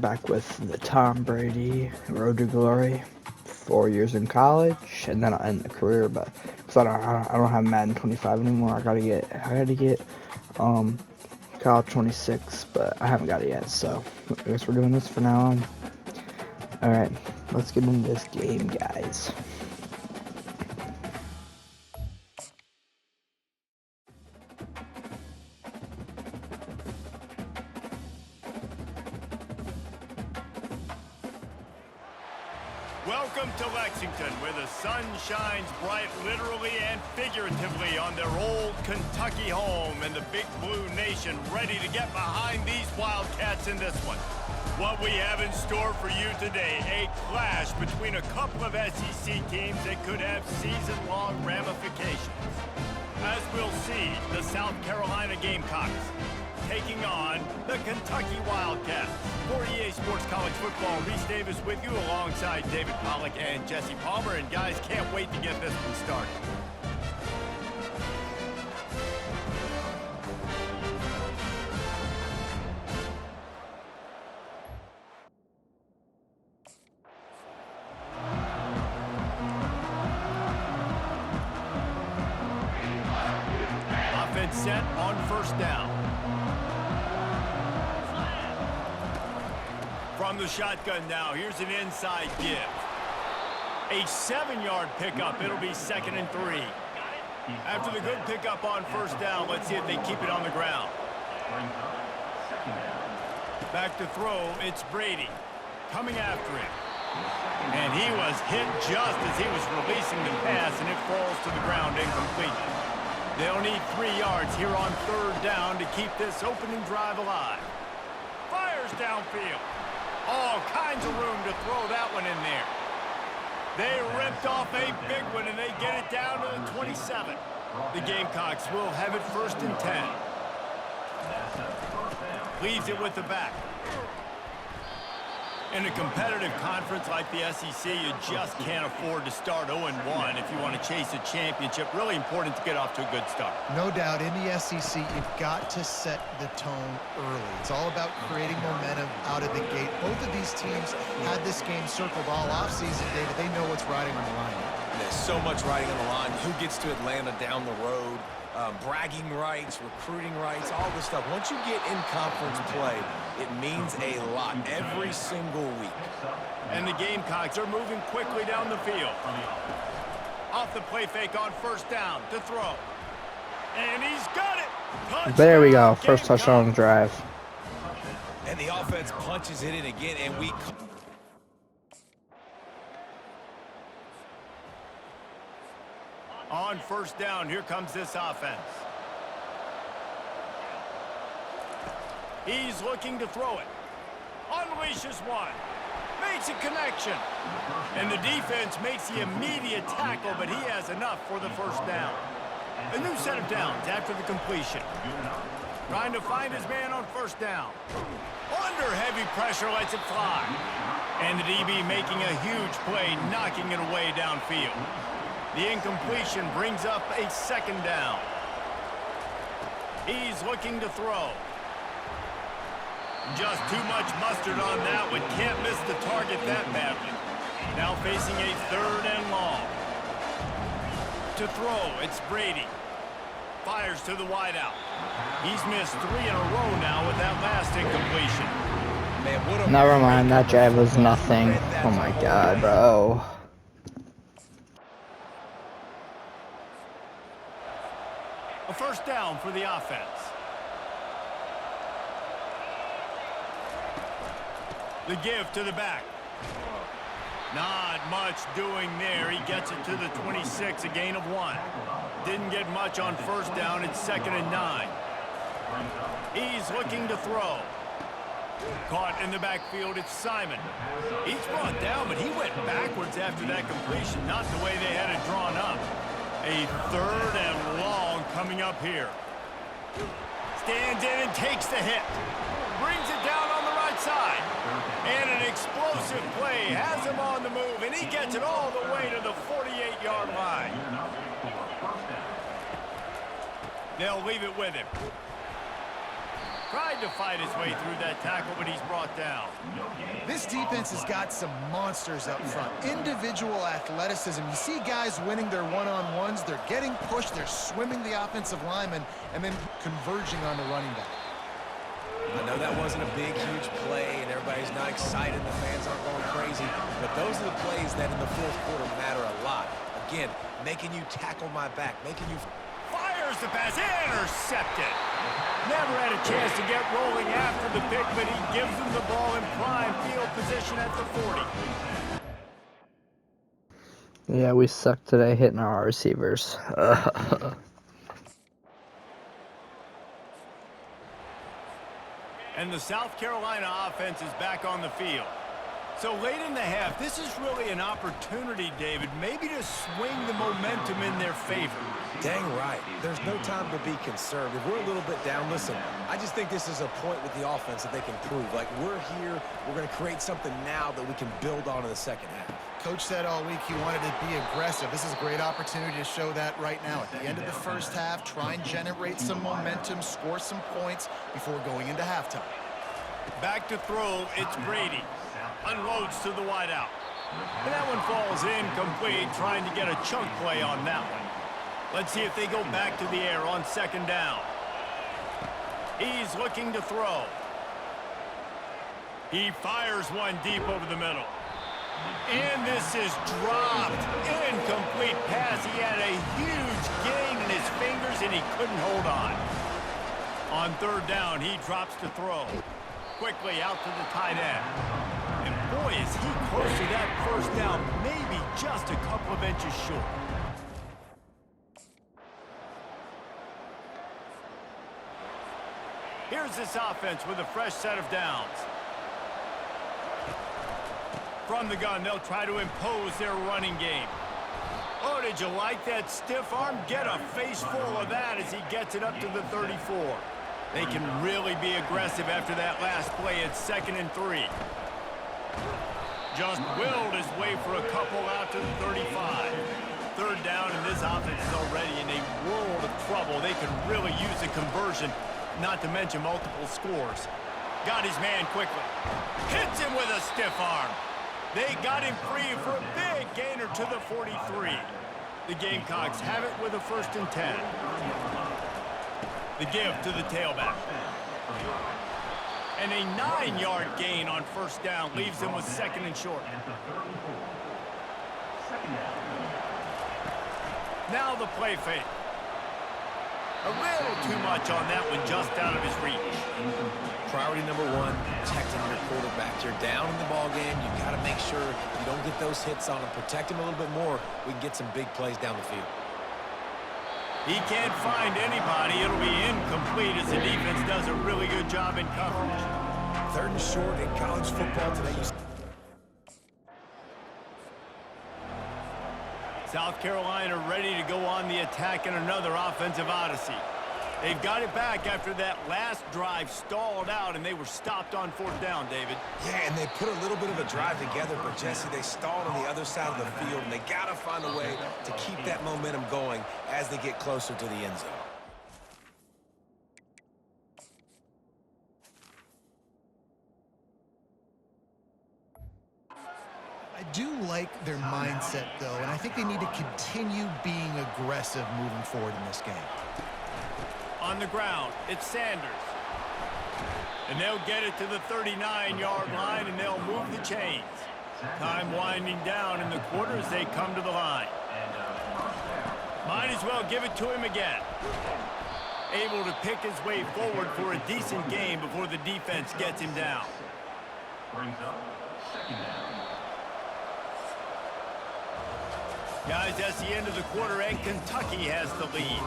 Back with the Tom Brady Road to Glory. 4 years in college, and then I'll end the career. But because I don't have Madden 25 anymore, I gotta get college 26, but I haven't got it yet. So I guess we're doing this for now on. All right, let's get into this game, guys. Welcome to Lexington, where the sun shines bright literally and figuratively on their old Kentucky home, and the Big Blue Nation ready to get behind these Wildcats in this one. What we have in store for you today, a clash between a couple of SEC teams that could have season-long ramifications. As we'll see, the South Carolina Gamecocks taking on the Kentucky Wildcats. For EA Sports College Football, Reese Davis with you alongside David Pollack and Jesse Palmer. And guys, can't wait to get this one started. Offense set on first down. From the shotgun now, here's an inside give. A 7-yard pickup. It'll be 2nd and 3. After the good pickup on first down, let's see if they keep it on the ground. Back to throw, it's Brady coming after him. And he was hit just as he was releasing the pass, and it falls to the ground incomplete. They'll need 3 yards here on third down to keep this opening drive alive. Fires downfield. All kinds of room to throw that one in there. They ripped off a big one, and they get it down to the 27. The Gamecocks will have it 1st and 10. Leaves it with the back. In a competitive conference like the SEC, you just can't afford to start 0-1 if you want to chase a championship. Really important to get off to a good start. No doubt, in the SEC, you've got to set the tone early. It's all about creating momentum out of the gate. Both of these teams had this game circled all offseason, David. They know what's riding on the line. There's so much riding on the line. Who gets to Atlanta down the road? Bragging rights, recruiting rights, all this stuff. Once you get in conference play, it means a lot every single week. And the Gamecocks are moving quickly down the field. Off the play fake on first down to throw. And he's got it. Touchdown, There we go. First touchdown on the drive. And the offense punches it in again, and we... On first down, here comes this offense. He's looking to throw it. Unleashes one. Makes a connection. And the defense makes the immediate tackle, but he has enough for the first down. A new set of downs after the completion. Trying to find his man on first down. Under heavy pressure, lets it fly. And the DB making a huge play, knocking it away downfield. The incompletion brings up a 2nd down. He's looking to throw. Just too much mustard on that one. Can't miss the target that badly. Now facing a 3rd and long. To throw, it's Brady. Fires to the wideout. He's missed 3 in a row now with that last incompletion. Man, Never mind, that drive was nothing. Oh my god, bro. A first down for the offense. The give to the back. Not much doing there. He gets it to the 26, a gain of 1. Didn't get much on first down. It's 2nd and 9. He's looking to throw. Caught in the backfield, it's Simon. He's brought down, but he went backwards after that completion. Not the way they had it drawn up. A 3rd and long coming up here. Stands in and takes the hit. Brings it down on the right side. And an explosive play has him on the move, and he gets it all the way to the 48-yard line. They'll leave it with him. Tried to fight his way through that tackle, but he's brought down. This defense has got some monsters up front. Individual athleticism. You see guys winning their one-on-ones. They're getting pushed. They're swimming the offensive lineman and then converging on the running back. I know that wasn't a big, huge play, and everybody's not excited. The fans aren't going crazy. But those are the plays that in the fourth quarter matter a lot. Again, making you tackle my back, making you... Fires the pass, intercepted. Never had a chance to get rolling after the pick, but he gives them the ball in prime field position at the 40. Yeah, we suck today hitting our receivers. And the South Carolina offense is back on the field. So late in the half, this is really an opportunity, David, maybe to swing the momentum in their favor. Dang right. There's no time to be concerned. If we're a little bit down, listen, I just think this is a point with the offense that they can prove. Like, we're here, we're going to create something now that we can build on in the second half. Coach said all week he wanted to be aggressive. This is a great opportunity to show that right now. At the end of the first half, try and generate some momentum, score some points before going into halftime. Back to throw, it's Brady. Unloads to the wideout. And that one falls incomplete, trying to get a chunk play on that one. Let's see if they go back to the air on second down. He's looking to throw. He fires one deep over the middle. And this is dropped. Incomplete pass. He had a huge gain in his fingers, and he couldn't hold on. On third down, he drops to throw. Quickly out to the tight end. And boy, is he close to that first down, maybe just a couple of inches short. Here's this offense with a fresh set of downs. From the gun, they'll try to impose their running game. Oh, did you like that stiff arm? Get a face full of that as he gets it up to the 34. They can really be aggressive after that last play at 2nd and 3. Just willed his way for a couple out to the 35. Third down, and this offense is already in a world of trouble. They can really use a conversion, not to mention multiple scores. Got his man quickly. Hits him with a stiff arm. They got him free for a big gainer to the 43. The Gamecocks have it with a 1st and 10. The give to the tailback. And a 9-yard gain on 1st down leaves them with 2nd and short. Now the play fake. A little too much on that one, just out of his reach. Priority number one, protecting your quarterback. You're down in the ball game. You've got to make sure you don't get those hits on him. Protect him a little bit more. We can get some big plays down the field. He can't find anybody. It'll be incomplete as the defense does a really good job in coverage. 3rd and short in college football today. South Carolina ready to go on the attack in another offensive odyssey. They've got it back after that last drive stalled out, and they were stopped on 4th down, David. Yeah, and they put a little bit of a drive together, but Jesse, they stalled on the other side of the field, and they got to find a way to keep that momentum going as they get closer to the end zone. I do like their mindset, though, and I think they need to continue being aggressive moving forward in this game. On the ground, it's Sanders. And they'll get it to the 39-yard line, and they'll move the chains. Time winding down in the quarter as they come to the line. Might as well give it to him again. Able to pick his way forward for a decent game before the defense gets him down. Guys, that's the end of the quarter, and Kentucky has the lead.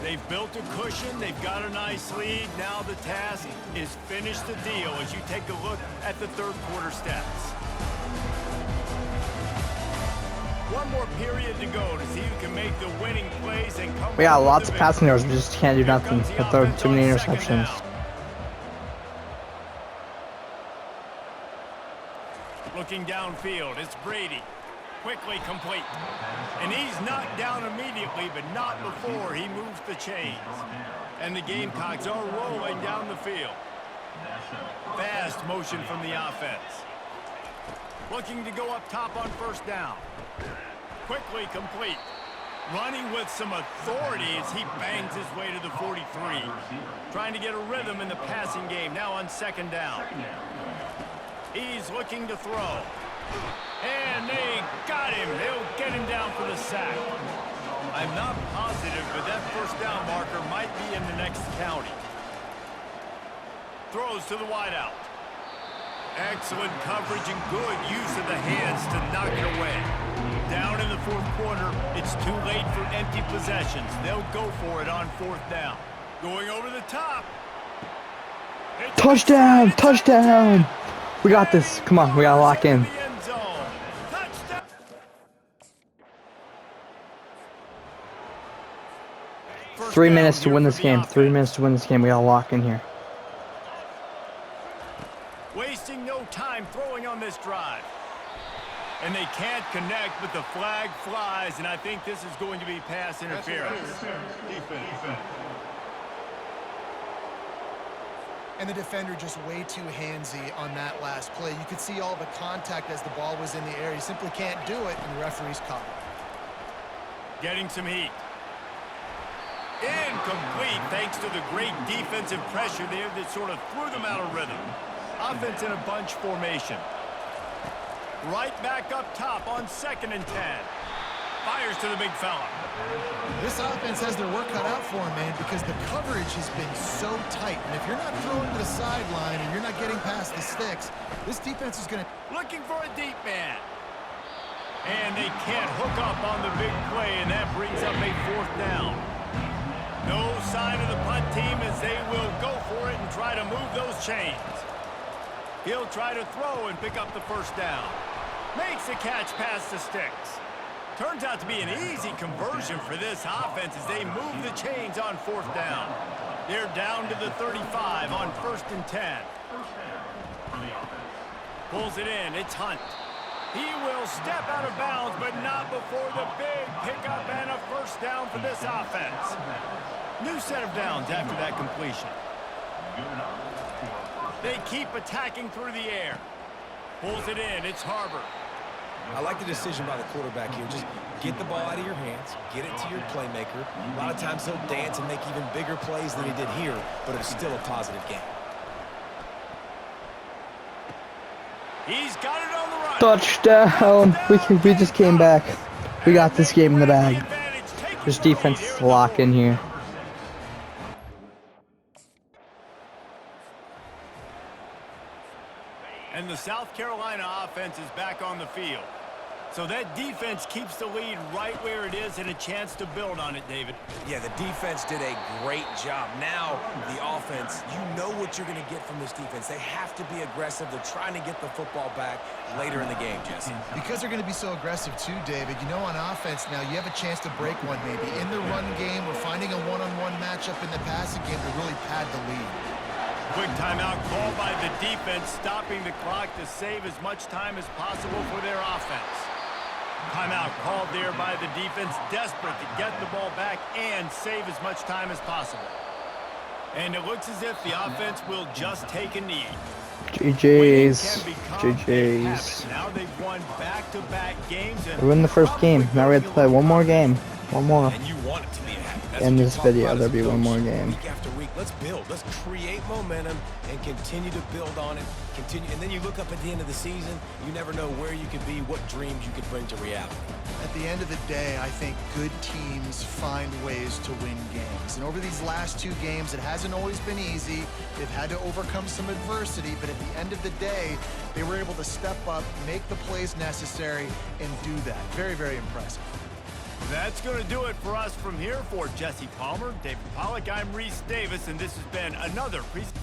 They've built a cushion. They've got a nice lead. Now the task is finish the deal as you take a look at the 3rd quarter stats. One more period to go to see who can make the winning plays and come. We got lots of passing yards. We just can't do nothing. We throw too many interceptions. Looking downfield, it's Brady. Quickly complete. And he's knocked down immediately, but not before he moves the chains. And the Gamecocks are rolling down the field. Fast motion from the offense. Looking to go up top on first down. Quickly complete. Running with some authority as he bangs his way to the 43. Trying to get a rhythm in the passing game now on second down. He's looking to throw. And they got him. They'll get him down for the sack. I'm not positive, but that first down marker might be in the next county. Throws to the wideout. Excellent coverage and good use of the hands to knock it away. Down in the fourth quarter, it's too late for empty possessions. They'll go for it on fourth down. Going over the top. Touchdown! Touchdown! We got this. Come on, we gotta lock in. 3 minutes to win this game. 3 minutes to win this game. We gotta lock in here. Wasting no time throwing on this drive. And they can't connect, but the flag flies, and I think this is going to be pass interference. And the defender just way too handsy on that last play. You could see all the contact as the ball was in the air. He simply can't do it, and the referee's caught it. Getting some heat. Incomplete thanks to the great defensive pressure there that sort of threw them out of rhythm. Offense in a bunch formation. Right back up top on 2nd and 10. Fires to the big fella. This offense has their work cut out for him, man, because the coverage has been so tight. And if you're not throwing to the sideline and you're not getting past the sticks, this defense is going to... Looking for a deep man. And they can't hook up on the big play, and that brings up a fourth down. No sign of the punt team as they will go for it and try to move those chains. He'll try to throw and pick up the first down. Makes the catch past the sticks. Turns out to be an easy conversion for this offense as they move the chains on fourth down. They're down to the 35 on 1st and 10. Pulls it in. It's Hunt. He will step out of bounds, but not before the big pickup and a first down for this offense. New set of downs after that completion. They keep attacking through the air. Pulls it in. It's Harbor. I like the decision by the quarterback here. Just get the ball out of your hands, get it to your playmaker. A lot of times he'll dance and make even bigger plays than he did here, but it's still a positive game. He's got it on the run. Touchdown! We just came back. We got this game in the bag. This defense is lock in here. And the South Carolina offense is back on the field. So that defense keeps the lead right where it is and a chance to build on it, David. Yeah, the defense did a great job. Now, the offense, you know what you're going to get from this defense. They have to be aggressive. They're trying to get the football back later in the game, Jesse. Because they're going to be so aggressive too, David. You know, on offense now, you have a chance to break one maybe. In the run game or finding a one-on-one matchup in the passing game to really pad the lead. Quick timeout called by the defense, stopping the clock to save as much time as possible for their offense. Timeout called there by the defense, desperate to get the ball back and save as much time as possible. And it looks as if the offense will just take a knee. GG's. GG's. Now they've won back-to-back games. We won the first game. Now we have to play one more game. One more. And you want it to be a habit. In this video, there'll be one more game. Week after week, let's build. Let's create momentum and continue to build on it. Continue, and then you look up at the end of the season, you never know where you could be, what dreams you could bring to reality. At the end of the day, I think good teams find ways to win games. And over these last two games, it hasn't always been easy. They've had to overcome some adversity, but at the end of the day, they were able to step up, make the plays necessary, and do that. Very, very impressive. That's going to do it for us from here. For Jesse Palmer, David Pollack, I'm Reese Davis, and this has been another presentation.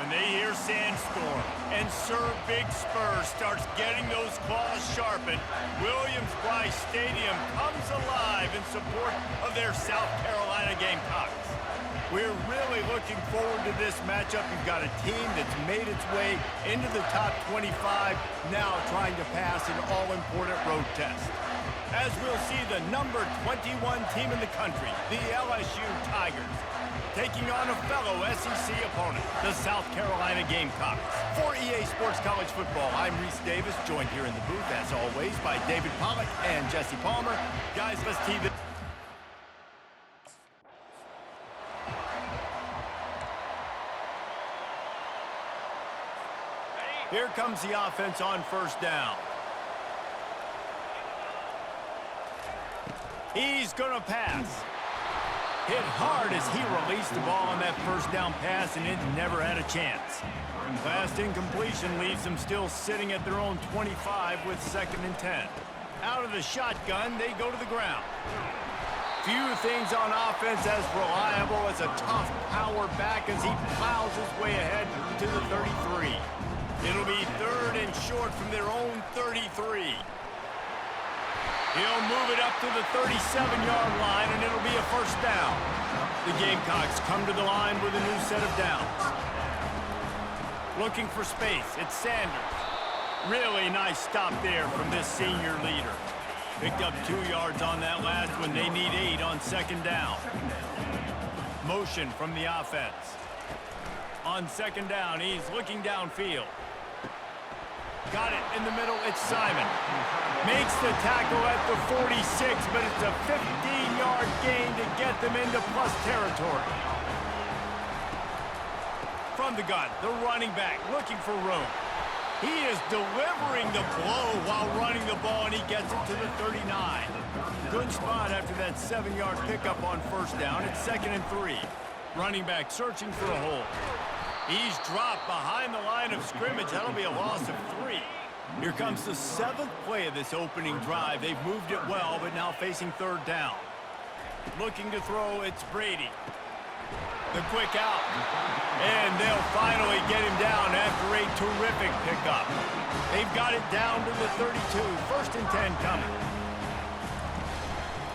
when they hear Sandstorm and Sir Big Spur starts getting those claws sharpened, Williams-Brice Stadium comes alive in support of their South Carolina Gamecocks. We're really looking forward to this matchup. You've got a team that's made its way into the top 25, now trying to pass an all-important road test. As we'll see the number 21 team in the country, the LSU Tigers, taking on a fellow SEC opponent, the South Carolina Gamecocks. For EA Sports College Football, I'm Reese Davis, joined here in the booth, as always, by David Pollack and Jesse Palmer. Guys, let's tee this. Here comes the offense on first down. He's going to pass. Hit hard as he released the ball on that first down pass, and it never had a chance. Fast incompletion leaves them still sitting at their own 25 with 2nd and 10. Out of the shotgun, they go to the ground. Few things on offense as reliable as a tough power back as he plows his way ahead to the 33. It'll be 3rd and short from their own 33. He'll move it up to the 37-yard line, and it'll be a first down. The Gamecocks come to the line with a new set of downs. Looking for space, it's Sanders. Really nice stop there from this senior leader. Picked up 2 yards on that last one. They need 8 on 2nd down. Motion from the offense. On 2nd down, he's looking downfield. Got it in the middle, it's Simon. Makes the tackle at the 46, but it's a 15-yard gain to get them into plus territory. From the gun, the running back looking for room. He is delivering the blow while running the ball, and he gets it to the 39. Good spot after that 7-yard pickup on first down. It's 2nd and 3. Running back searching for a hole. He's dropped behind the line of scrimmage. That'll be a loss of 3. Here comes the 7th play of this opening drive. They've moved it well, but now facing 3rd down. Looking to throw, it's Brady. The quick out. And they'll finally get him down after a terrific pickup. They've got it down to the 32. 1st and 10 coming.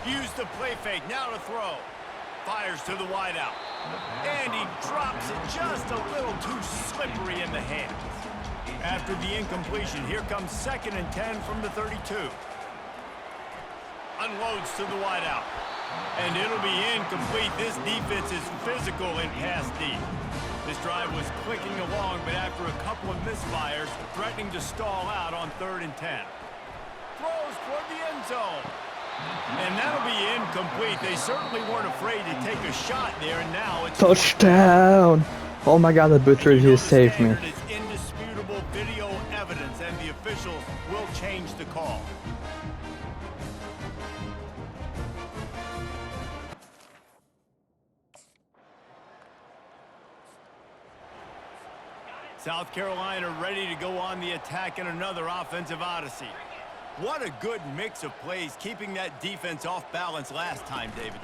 Use the play fake. Now to throw. Fires to the wideout. And he drops it just a little too slippery in the hands. After the incompletion, here comes 2nd and 10 from the 32. Unloads to the wideout. And it'll be incomplete. This defense is physical in pass deep. This drive was clicking along, but after a couple of misfires, threatening to stall out on 3rd and 10. Throws toward the end zone. And that'll be incomplete. They certainly weren't afraid to take a shot there, and now it's Touchdown! Oh my god, the butcher just saved me. It's indisputable video evidence, and the officials will change the call. South Carolina ready to go on the attack in another offensive odyssey. What a good mix of plays, keeping that defense off balance last time, David.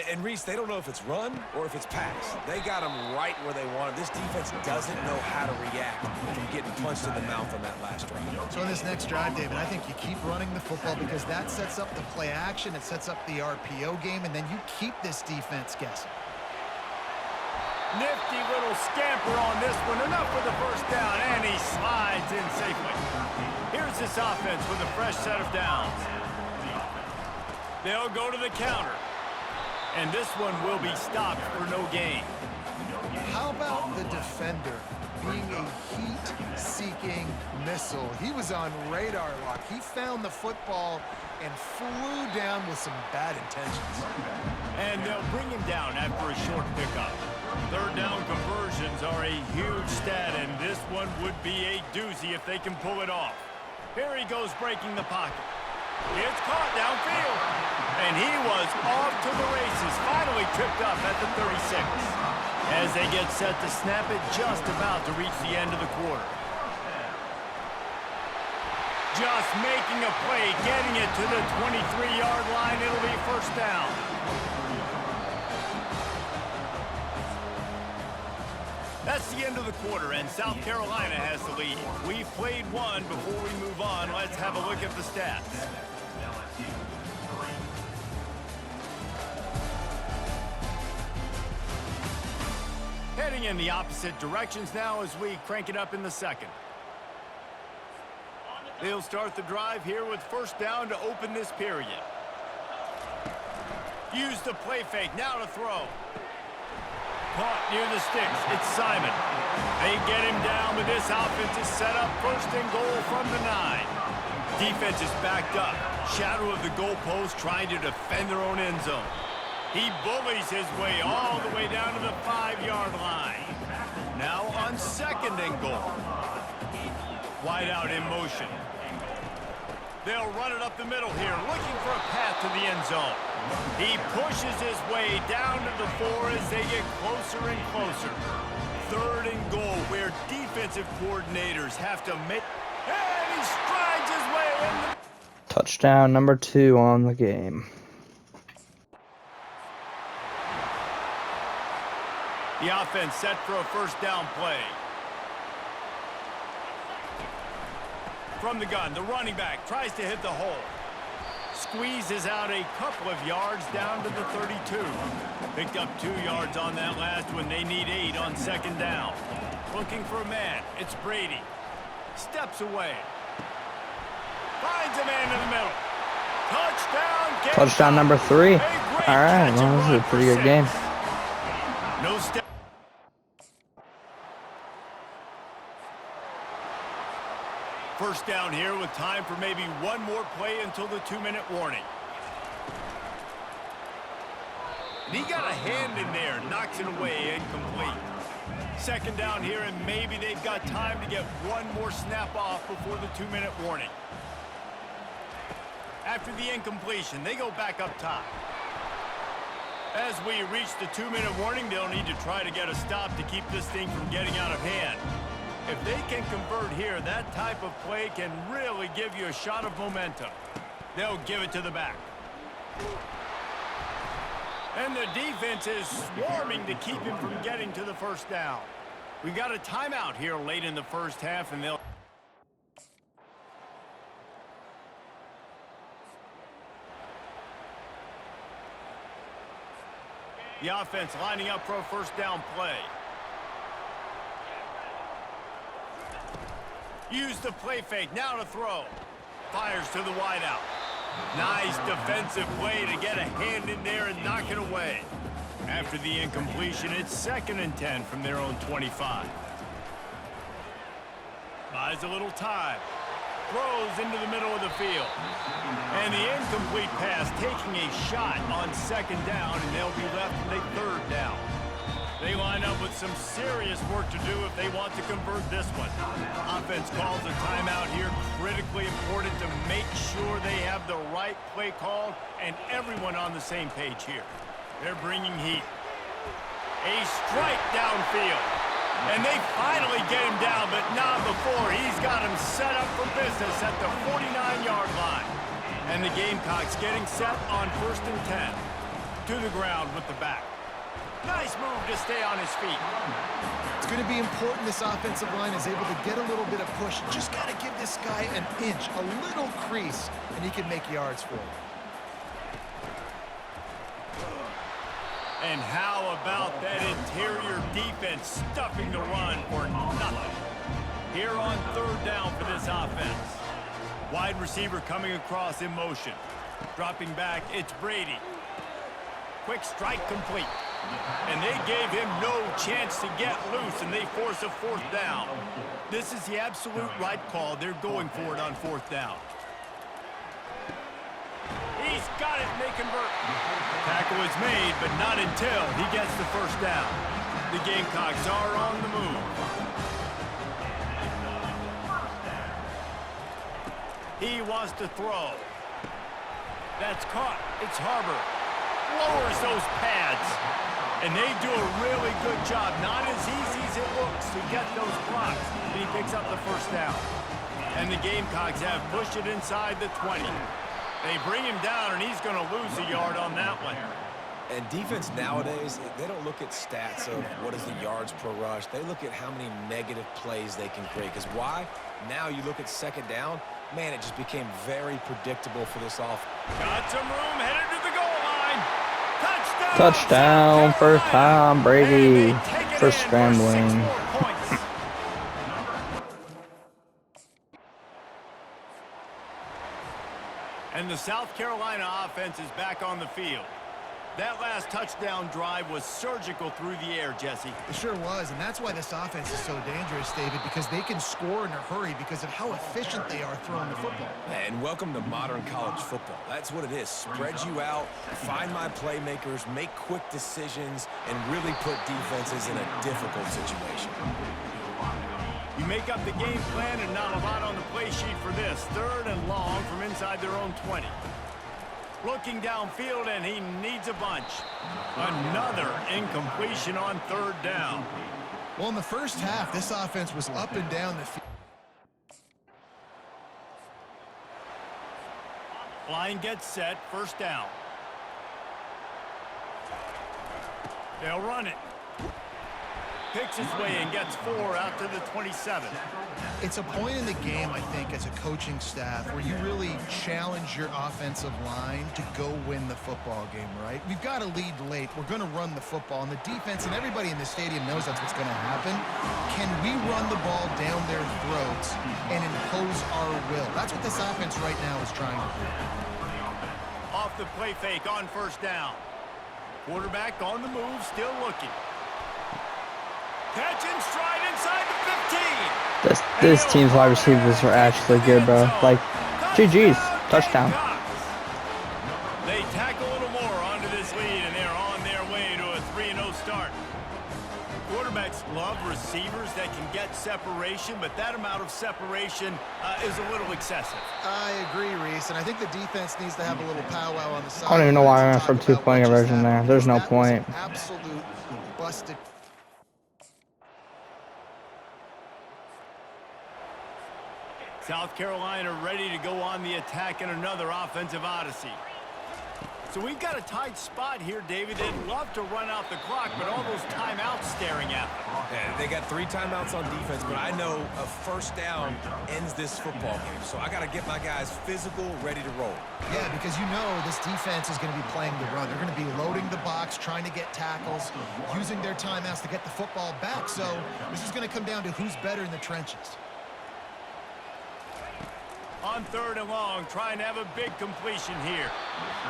And Reese, they don't know if it's run or if it's pass. They got them right where they want them. This defense doesn't know how to react from getting punched in the mouth on that last drive. So in this next drive, David, I think you keep running the football because that sets up the play action, it sets up the RPO game, and then you keep this defense guessing. Nifty little scamper on this one. Enough for the first down, and he slides in safely. Here's this offense with a fresh set of downs. They'll go to the counter. And this one will be stopped for no gain. How about the defender being a heat-seeking missile? He was on radar lock. He found the football and flew down with some bad intentions. And they'll bring him down after a short pickup. 3rd down conversions are a huge stat, and this one would be a doozy if they can pull it off. Here he goes breaking the pocket. It's caught downfield. And he was off to the races, finally tripped up at the 36. As they get set to snap it, just about to reach the end of the quarter. Just making a play, getting it to the 23-yard line. It'll be first down. That's the end of the quarter, and South Carolina has the lead. We've played one. Before we move on, let's have a look at the stats. Heading in the opposite directions now as we crank it up in the second. They'll start the drive here with first down to open this period. Use the play fake, now to throw. Caught near the sticks, it's Simon. They get him down, but this offense is set up first and goal from the 9. Defense is backed up. Shadow of the goalpost trying to defend their own end zone. He bullies his way all the way down to the 5-yard line. Now on second and goal. Wide out in motion. They'll run it up the middle here, looking for a path to the end zone. He pushes his way down to the 4 as they get closer and closer. Third and goal, where defensive coordinators have to make... And he strides his way in. Touchdown number 2 on the game. The offense set for a first down play. From the gun, the running back tries to hit the hole. Squeezes out a couple of yards down to the 32. Picked up 2 yards on that last one. They need 8 on second down. Looking for a man. It's Brady. Steps away. Finds a man in the middle. Touchdown. Touchdown number 3. All right, well, this is a pretty good game. No step. First down here with time for maybe one more play until the 2-minute warning. And he got a hand in there, knocks it away, incomplete. Second down here, and maybe they've got time to get one more snap off before the 2-minute warning. After the incompletion, they go back up top. As we reach the 2-minute warning, they'll need to try to get a stop to keep this thing from getting out of hand. If they can convert here, that type of play can really give you a shot of momentum. They'll give it to the back. And the defense is swarming to keep him from getting to the first down. We got a timeout here late in the first half, and they'll... The offense lining up for a first down play. Use the play fake, now to throw. Fires to the wideout. Nice defensive play to get a hand in there and knock it away. After the incompletion, it's 2nd and 10 from their own 25. Buys a little time. Throws into the middle of the field. And the incomplete pass taking a shot on second down, and they'll be left with a third down. They line up with some serious work to do if they want to convert this one. Offense calls a timeout here, critically important to make sure they have the right play called and everyone on the same page here. They're bringing heat. A strike downfield. And they finally get him down, but not before. He's got him set up for business at the 49-yard line. And the Gamecocks getting set on 1st and 10. To the ground with the back. Nice move to stay on his feet. It's going to be important this offensive line is able to get a little bit of push. Just got to give this guy an inch, a little crease, and he can make yards for him. And how about that interior defense stuffing the run for nothing? Here on third down for this offense. Wide receiver coming across in motion. Dropping back, it's Brady. Quick strike complete. And they gave him no chance to get loose, and they force a 4th down. This is the absolute right call. They're going for it on 4th down. He's got it, and they convert. Tackle is made, but not until he gets the first down. The Gamecocks are on the move. He wants to throw. That's caught. It's Harbor. Lowers those pads. And they do a really good job. Not as easy as it looks to get those blocks. But he picks up the first down. And the Gamecocks have pushed it inside the 20. They bring him down, and he's going to lose a yard on that one. And defense nowadays, they don't look at stats of what is the yards per rush. They look at how many negative plays they can create. Because why? Now you look at second down, man, it just became very predictable for this offense. Got some room, headed to the goal line. Touchdown! Touchdown for Tom Brady for scrambling. And the South Carolina offense is back on the field. That last touchdown drive was surgical through the air, Jesse. It sure was, and that's why this offense is so dangerous, David, because they can score in a hurry because of how efficient they are throwing the football. And welcome to modern college football. That's what it is. Spread you out, find my playmakers, make quick decisions, and really put defenses in a difficult situation. You make up the game plan and not a lot on the play sheet for this. 3rd and long from inside their own 20. Looking downfield, and he needs a bunch. Another incompletion on 3rd down. Well, in the first half, this offense was up and down the field. Line gets set, 1st down. They'll run it. Picks his way and gets 4 out to the 27. It's a point in the game, I think, as a coaching staff where you really challenge your offensive line to go win the football game, right? We've got to lead late. We're going to run the football, and the defense and everybody in the stadium knows that's what's going to happen. Can we run the ball down their throats and impose our will? That's what this offense right now is trying to do. Off the play fake on 1st down. Quarterback on the move, still looking. Catch and stride inside the 15. This team's wide receivers are actually good, bro. Like, GG's, touchdown. They tack a little more onto this lead, and they're on their way to a 3-0 start. Quarterbacks love receivers that can get separation, but that amount of separation is a little excessive. I agree, Reese, and I think the defense needs to have a little powwow on the side. I don't even know why I went from 2-point conversion there. There's no point. Absolute busted. South Carolina ready to go on the attack in another offensive odyssey. So we've got a tight spot here, David. They'd love to run out the clock, but all those timeouts staring at them. Yeah, they got 3 timeouts on defense, but I know a 1st down ends this football game. So I got to get my guys physical, ready to roll. Yeah, because you know this defense is going to be playing the run. They're going to be loading the box, trying to get tackles, using their timeouts to get the football back. So this is going to come down to who's better in the trenches. On 3rd and long, trying to have a big completion here.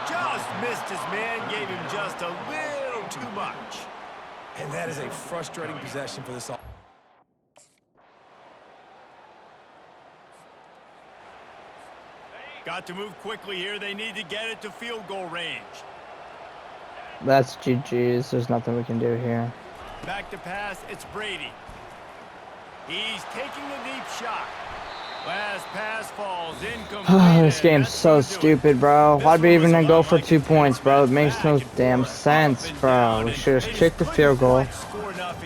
Just missed his man, gave him just a little too much. And that is a frustrating possession for this offense. Got to move quickly here. They need to get it to field goal range. That's GG's. There's nothing we can do here. Back to pass, it's Brady. He's taking a deep shot. Last pass falls incomplete. This game's so stupid, bro. Why'd we even go for 2 points, bro? It makes no damn sense, bro. We should have kicked the field goal.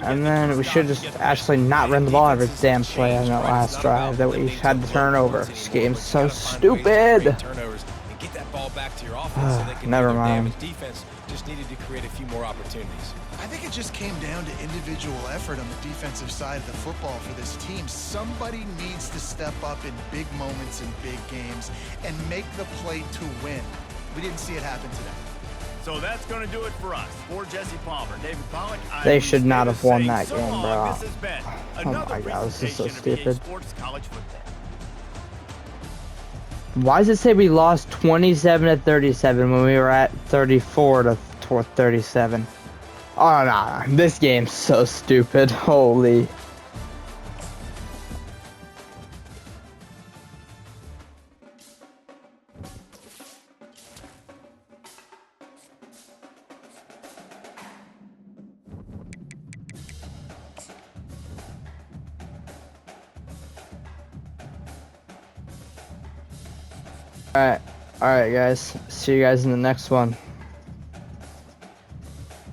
And then we should just actually not run the ball every damn play on that last drive that we had to turn over. This game's so stupid. Turnovers and get that ball back to your offense so they can Never do their mind. damage. Defense just needed to create a few more opportunities. I think it just came down to individual effort on the defensive side of the football for this team. Somebody needs to step up in big moments in big games and make the play to win. We didn't see it happen today. So that's going to do it for us. For Jesse Palmer, David Pollack. They should not have won that So game, long, bro. this has been Oh another my God, this is so presentation of EA stupid. Sports College Football. Why does it say we lost 27-37 when we were at 34-37? Oh, no. This game's so stupid. Holy. Alright, guys. See you guys in the next one.